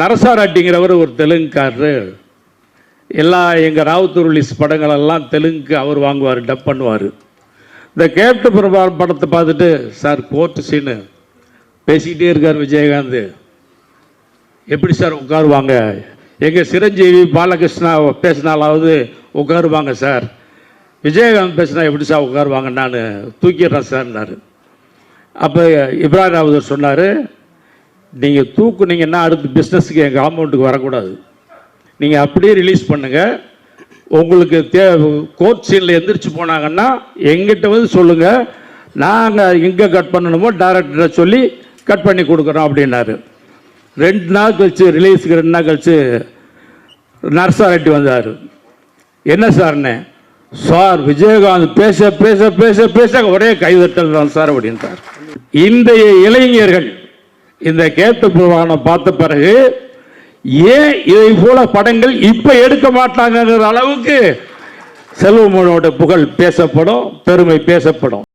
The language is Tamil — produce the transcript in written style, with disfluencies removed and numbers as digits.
நரசாரெட்டிங்கிறவர் ஒரு தெலுங்குக்காரரு. எல்லா எங்கள் ராவுத்தூர் ரிலீஸ் படங்களெல்லாம் தெலுங்கு அவர் வாங்குவார், டப் பண்ணுவார். இந்த கேப்டன் பிரபாகரன் படத்தை பார்த்துட்டு, சார் கோர்ட்டு சீனு பேசிக்கிட்டே இருக்கார் விஜயகாந்த், எப்படி சார் உட்காருவாங்க, எங்கள் சிரஞ்சீவி பாலகிருஷ்ணா பேசினாலாவது உட்காருவாங்க சார், விஜயகாந்த் பேசினா எப்படி சார் உட்காருவாங்க, நான் தூக்கிடுறேன் சார்னார். அப்போ இப்ராஹிம் ராவுதர் சொன்னார், நீங்கள் தூக்குனீங்கன்னா அடுத்த பிஸ்னஸுக்கு எங்கள் காம்பவுண்டுக்கு வரக்கூடாது, நீங்கள் அப்படியே ரிலீஸ் பண்ணுங்கள். உங்களுக்கு கோர்ட் சீனில் எந்திரிச்சு போனாங்கன்னா எங்கிட்ட வந்து சொல்லுங்கள், நாங்கள் எங்கே கட் பண்ணணுமோ டைரக்டரை சொல்லி கட் பண்ணி கொடுக்குறோம் அப்படின்னாரு. 2 நாள் கழிச்சு ரிலீஸுக்கு 2 நாள் கழிச்சு நரசாரெட்டி வந்தார். என்ன சார்ண்ணே? சார் விஜயகாந்த் பேச பேச பேச பேச ஒரே கைதட்டல் தான் சார் அப்படின்றார். இன்றைய இளைஞர்கள் இந்த கேப்டன் பிரபாகரனை பார்த்த பிறகு ஏன் இதை போல படங்கள் இப்ப எடுக்க மாட்டாங்கிற அளவுக்கு செல்வமோனோட புகழ் பேசப்படும், பெருமை பேசப்படும்.